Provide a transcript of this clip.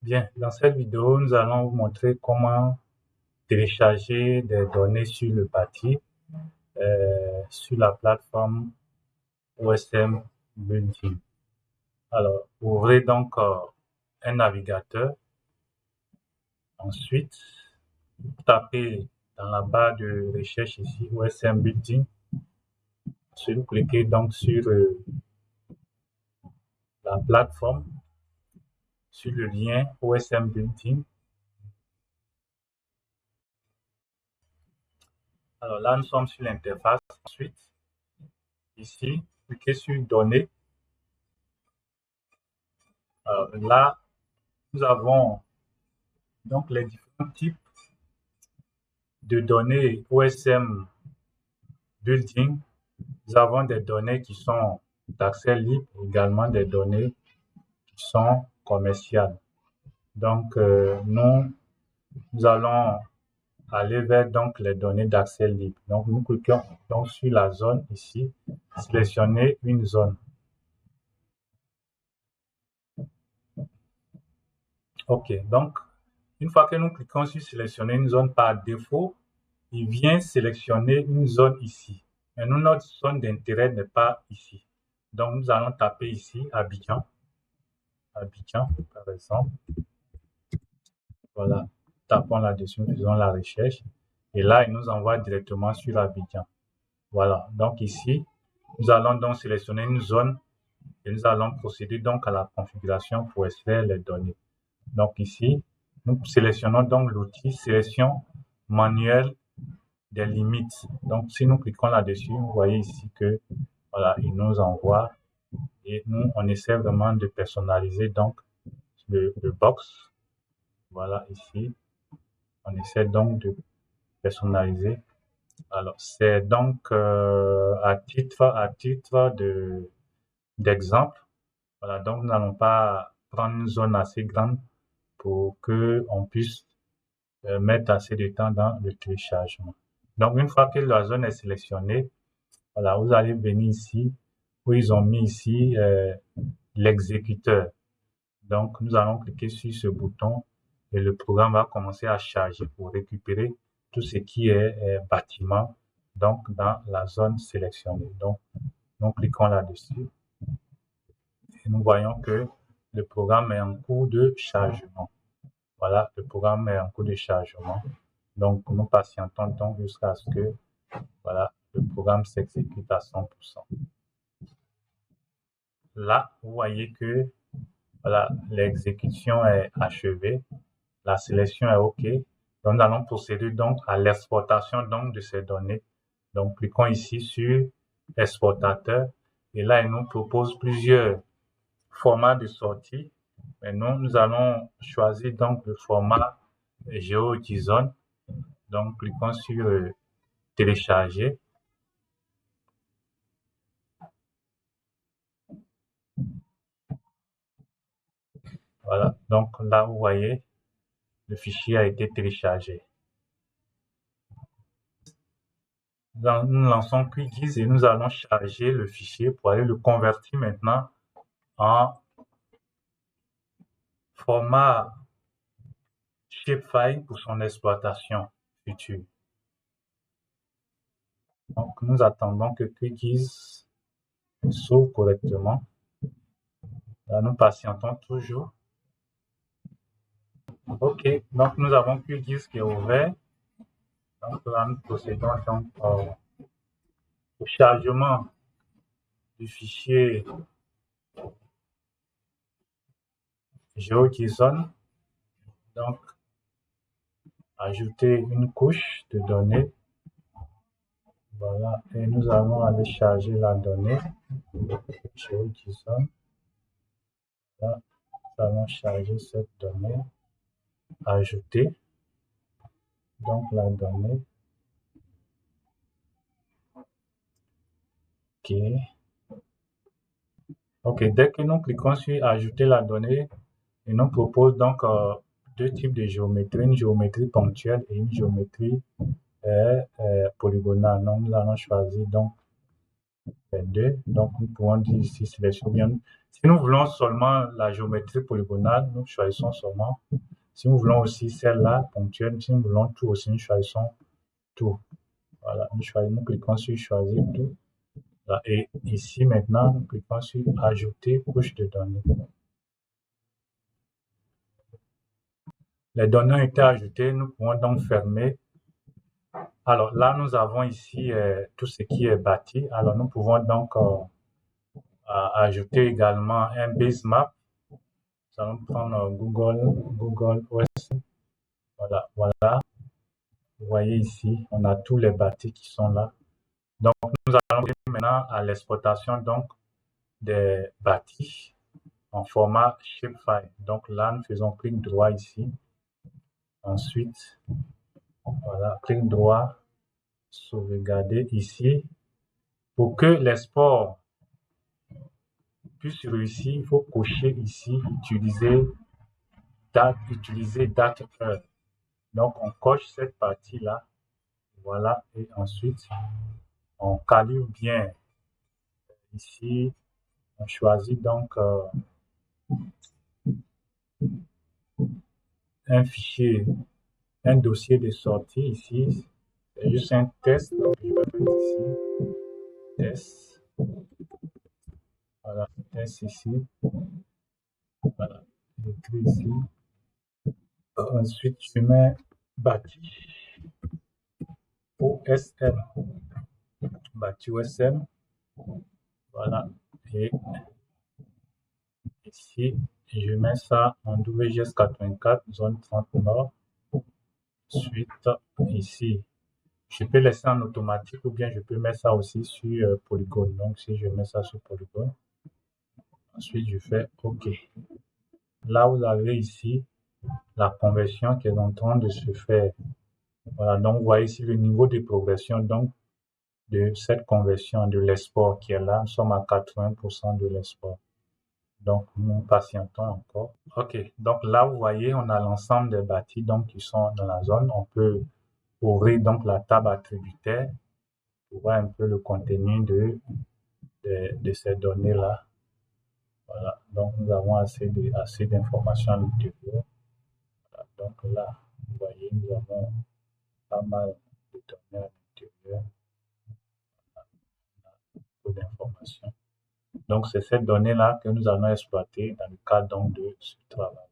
Bien, dans cette vidéo, nous allons vous montrer comment télécharger des données sur le bâti sur la plateforme OSM Building. Alors, ouvrez donc un navigateur. Ensuite, tapez dans la barre de recherche ici OSM Building. Ensuite, vous cliquez donc sur la plateforme, sur le lien OSM Building. Alors là, nous sommes sur l'interface. Ensuite, ici, cliquez sur Données. Alors là, nous avons donc les différents types de données OSM Building. Nous avons des données qui sont d'accès libre, également des données qui sont commerciales. Donc, nous allons aller vers donc les données d'accès libre. Donc, nous cliquons donc sur la zone ici, sélectionner une zone. OK, donc, une fois que nous cliquons sur sélectionner une zone par défaut, il vient sélectionner une zone ici. Mais nous, notre zone d'intérêt n'est pas ici. Donc, nous allons taper ici Abidjan. Abidjan, par exemple. Voilà. Tapons là-dessus, faisons la recherche. Et là, il nous envoie directement sur Abidjan. Voilà. Donc, ici, nous allons donc sélectionner une zone et nous allons procéder donc à la configuration pour extraire les données. Donc, ici, nous sélectionnons donc l'outil sélection manuelle des limites. Donc, si nous cliquons là-dessus, vous voyez ici que voilà, il nous envoie et nous, on essaie vraiment de personnaliser donc le box. Voilà, ici, on essaie donc de personnaliser. Alors, c'est donc à titre d'exemple. Voilà, donc nous n'allons pas prendre une zone assez grande pour que on puisse mettre assez de temps dans le téléchargement. Donc, une fois que la zone est sélectionnée, voilà, vous allez venir ici où ils ont mis ici l'exécuteur. Donc, nous allons cliquer sur ce bouton et le programme va commencer à charger pour récupérer tout ce qui est bâtiment donc dans la zone sélectionnée. Donc, nous cliquons là-dessus et nous voyons que le programme est en cours de chargement. Voilà, le programme est en cours de chargement. Donc, nous patientons donc jusqu'à ce que voilà, le programme s'exécute à 100%. Là, vous voyez que voilà, l'exécution est achevée, la sélection est OK. Donc, nous allons procéder donc à l'exportation donc de ces données. Donc, cliquons ici sur exportateur et là, il nous propose plusieurs formats de sortie. Mais nous allons choisir donc le format GeoJSON. Donc, cliquons sur télécharger. Voilà, donc là, vous voyez, le fichier a été téléchargé. Nous lançons QGIS et nous allons charger le fichier pour aller le convertir maintenant en format shapefile pour son exploitation future. Donc, nous attendons que QGIS s'ouvre correctement. Là, nous patientons toujours. OK, donc nous avons QGIS qui est ouvert. Donc là, nous procédons donc au chargement du fichier GeoJSON. Donc, ajouter une couche de données. Voilà, et nous allons aller charger la donnée GeoJSON. Là, nous allons charger cette donnée. Ajouter donc la donnée. OK. OK, dès que nous cliquons sur ajouter la donnée, il nous propose donc deux types de géométrie, une géométrie ponctuelle et une géométrie polygonale. Donc, nous allons choisir donc les deux. Donc, nous pouvons dire ici sélection bien. Si nous voulons seulement la géométrie polygonale, nous choisissons seulement. Si nous voulons aussi celle-là, ponctuelle, si nous voulons tout aussi, nous choisissons tout. Voilà, nous cliquons sur choisir tout. Là, et ici, maintenant, nous cliquons sur ajouter couche de données. Les données ont été ajoutées, nous pouvons donc fermer. Alors là, nous avons ici tout ce qui est bâti. Alors nous pouvons donc ajouter également un base map. Nous allons prendre Google OS. Voilà, voilà. Vous voyez ici, on a tous les bâtis qui sont là. Donc nous allons maintenant à l'exportation donc des bâtis en format shapefile. Donc là, nous faisons clic droit ici. Ensuite, voilà, clic droit, sauvegarder ici. Pour que l'export puisse réussir, il faut cocher ici, utiliser date, heure. Donc, on coche cette partie-là. Voilà. Et ensuite, on calibre bien. Ici, on choisit donc un fichier, un dossier de sortie ici. C'est juste un test. Donc, je vais mettre ici, test. Voilà, test ici. Voilà, j'écris ici. Ensuite, je mets bâti OSM. Bâti OSM. Voilà. Et ici, je mets ça en WGS 84, zone 30 nord. Ensuite, ici, je peux laisser en automatique ou bien je peux mettre ça aussi sur Polygone. Donc, si je mets ça sur Polygone, ensuite je fais OK. Là, vous avez ici la conversion qui est en train de se faire. Voilà, donc vous voyez ici le niveau de progression donc de cette conversion de l'export qui est là. Nous sommes à 80% de l'export. Donc, nous patientons encore. OK, donc là, vous voyez, on a l'ensemble des bâtis donc, qui sont dans la zone. On peut ouvrir donc la table attributaire pour voir un peu le contenu de ces données-là. Voilà, donc nous avons assez d'informations à l'intérieur. Voilà, donc là, vous voyez, nous avons pas mal de données à l'intérieur, beaucoup d'informations. Donc, c'est cette donnée-là que nous allons exploiter dans le cadre donc, de ce travail.